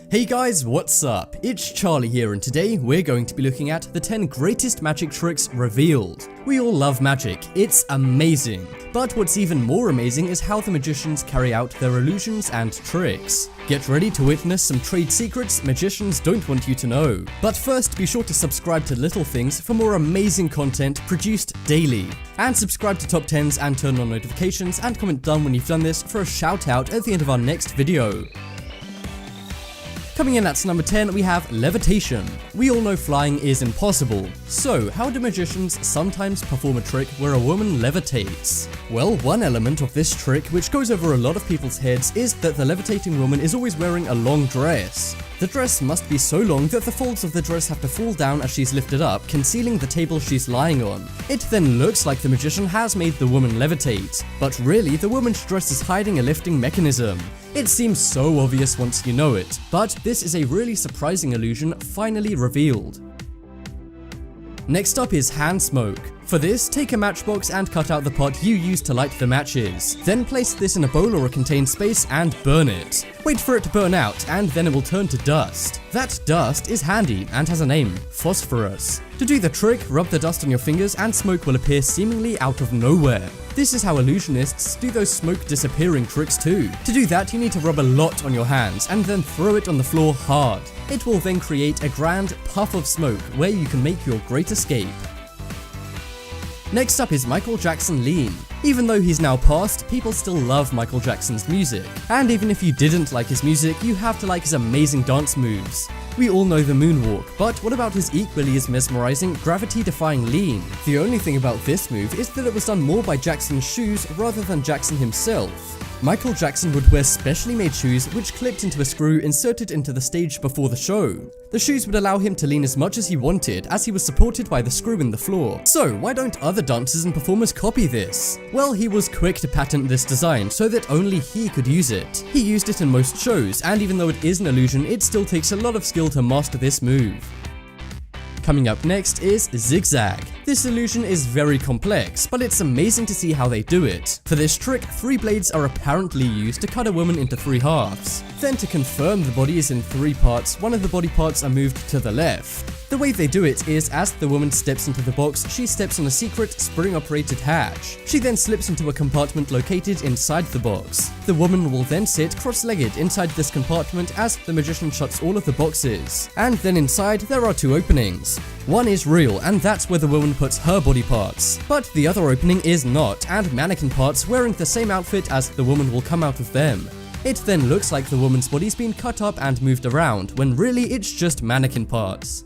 Hey guys, what's up? It's Charlie here, and today we're going to be looking at the 10 greatest magic tricks revealed. We all love magic, it's amazing. But what's even more amazing is how the magicians carry out their illusions and tricks. Get ready to witness some trade secrets magicians don't want you to know. But first, be sure to subscribe to Little Things for more amazing content produced daily. And subscribe to Top 10s and turn on notifications, and comment down when you've done this for a shout out at the end of our next video. Coming in at number 10, we have levitation. We all know flying is impossible. So, how do magicians sometimes perform a trick where a woman levitates? Well, one element of this trick which goes over a lot of people's heads is that the levitating woman is always wearing a long dress. The dress must be so long that the folds of the dress have to fall down as she's lifted up, concealing the table she's lying on. It then looks like the magician has made the woman levitate, but really the woman's dress is hiding a lifting mechanism. It seems so obvious once you know it, but this is a really surprising illusion finally revealed. Next up is hand smoke. For this, take a matchbox and cut out the part you used to light the matches. Then place this in a bowl or a contained space and burn it. Wait for it to burn out and then it will turn to dust. That dust is handy and has a name, phosphorus. To do the trick, rub the dust on your fingers and smoke will appear seemingly out of nowhere. This is how illusionists do those smoke disappearing tricks too. To do that, you need to rub a lot on your hands and then throw it on the floor hard. It will then create a grand puff of smoke where you can make your great escape. Next up is Michael Jackson lean. Even though he's now passed, people still love Michael Jackson's music. And even if you didn't like his music, you have to like his amazing dance moves. We all know the moonwalk, but what about his equally as mesmerizing, gravity-defying lean? The only thing about this move is that it was done more by Jackson's shoes rather than Jackson himself. Michael Jackson would wear specially made shoes which clipped into a screw inserted into the stage before the show. The shoes would allow him to lean as much as he wanted, as he was supported by the screw in the floor. So why don't other dancers and performers copy this? Well, he was quick to patent this design so that only he could use it. He used it in most shows, and even though it is an illusion, it still takes a lot of skill to master this move. Coming up next is zigzag. This illusion is very complex, but it's amazing to see how they do it. For this trick, 3 blades are apparently used to cut a woman into 3 halves. Then to confirm the body is in 3 parts, one of the body parts are moved to the left. The way they do it is as the woman steps into the box, she steps on a secret spring-operated hatch. She then slips into a compartment located inside the box. The woman will then sit cross-legged inside this compartment as the magician shuts all of the boxes. And then inside there are 2 openings. One is real, and that's where the woman puts her body parts. But the other opening is not, and mannequin parts wearing the same outfit as the woman will come out of them. It then looks like the woman's body's been cut up and moved around, when really it's just mannequin parts.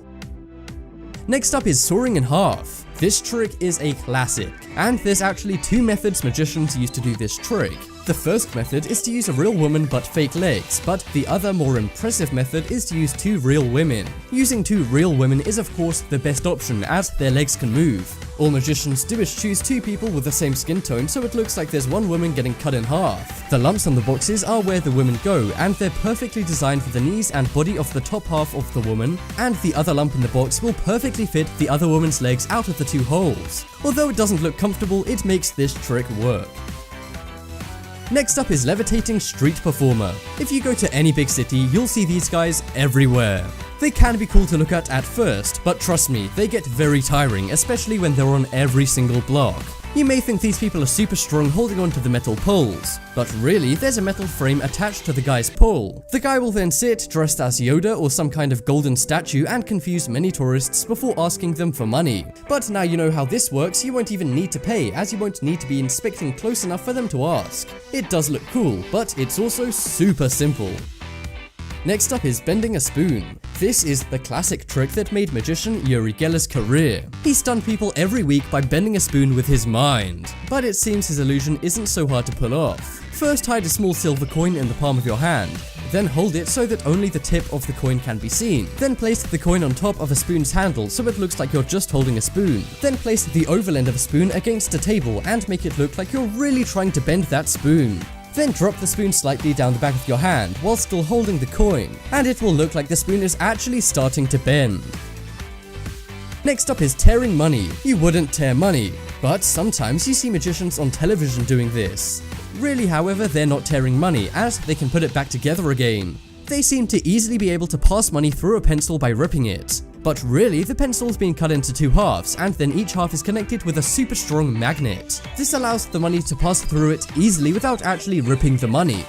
Next up is soaring in half. This trick is a classic, and there's actually 2 methods magicians use to do this trick. The first method is to use a real woman but fake legs, but the other more impressive method is to use 2 real women. Using 2 real women is of course the best option as their legs can move. All magicians do is choose 2 people with the same skin tone so it looks like there's one woman getting cut in half. The lumps on the boxes are where the women go, and they're perfectly designed for the knees and body of the top half of the woman, and the other lump in the box will perfectly fit the other woman's legs out of the 2 holes. Although it doesn't look comfortable, it makes this trick work. Next up is levitating street performer. If you go to any big city, you'll see these guys everywhere. They can be cool to look at first, but trust me, they get very tiring, especially when they're on every single block. You may think these people are super strong holding onto the metal poles, but really there's a metal frame attached to the guy's pole. The guy will then sit dressed as Yoda or some kind of golden statue and confuse many tourists before asking them for money. But now you know how this works, you won't even need to pay, as you won't need to be inspecting close enough for them to ask. It does look cool, but it's also super simple. Next up is bending a spoon. This is the classic trick that made magician Uri Geller's career. He stunned people every week by bending a spoon with his mind. But it seems his illusion isn't so hard to pull off. First hide a small silver coin in the palm of your hand. Then hold it so that only the tip of the coin can be seen. Then place the coin on top of a spoon's handle so it looks like you're just holding a spoon. Then place the oval end of a spoon against a table and make it look like you're really trying to bend that spoon. Then drop the spoon slightly down the back of your hand while still holding the coin, and it will look like the spoon is actually starting to bend. Next up is tearing money. You wouldn't tear money, but sometimes you see magicians on television doing this. Really, however, they're not tearing money, as they can put it back together again. they seem to easily be able to pass money through a pencil by ripping it. But really, the pencil's been cut into 2 halves, and then each half is connected with a super strong magnet. This allows the money to pass through it easily without actually ripping the money.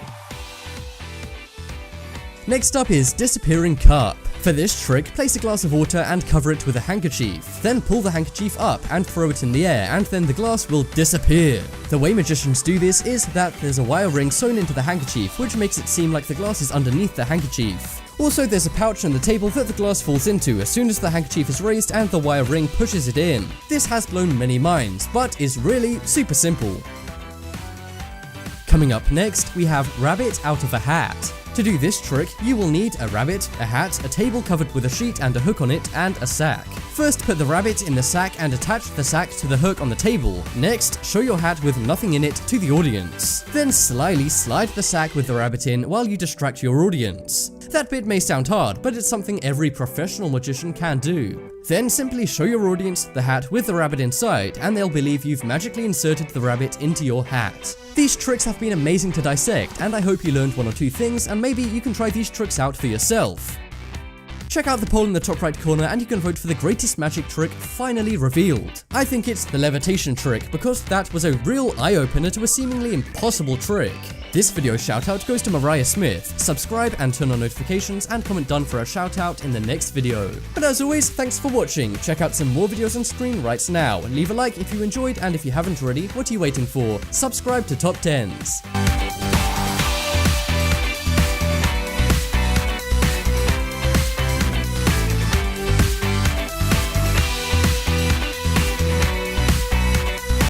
Next up is disappearing cup. For this trick, place a glass of water and cover it with a handkerchief. Then pull the handkerchief up and throw it in the air, and then the glass will disappear. The way magicians do this is that there's a wire ring sewn into the handkerchief, which makes it seem like the glass is underneath the handkerchief. Also, there's a pouch on the table that the glass falls into as soon as the handkerchief is raised and the wire ring pushes it in. This has blown many minds, but is really super simple. Coming up next, we have rabbit out of a hat. To do this trick, you will need a rabbit, a hat, a table covered with a sheet and a hook on it, and a sack. First, put the rabbit in the sack and attach the sack to the hook on the table. Next, show your hat with nothing in it to the audience. Then slyly slide the sack with the rabbit in while you distract your audience. That bit may sound hard, but it's something every professional magician can do. Then simply show your audience the hat with the rabbit inside, and they'll believe you've magically inserted the rabbit into your hat. These tricks have been amazing to dissect, and I hope you learned 1 or 2 things, and maybe you can try these tricks out for yourself. Check out the poll in the top right corner and you can vote for the greatest magic trick finally revealed. I think it's the levitation trick, because that was a real eye-opener to a seemingly impossible trick. This video shoutout goes to Mariah Smith. Subscribe and turn on notifications and comment done for a shoutout in the next video. But as always, thanks for watching. Check out some more videos on screen right now. Leave a like if you enjoyed, and if you haven't already, what are you waiting for? Subscribe to Top 10s.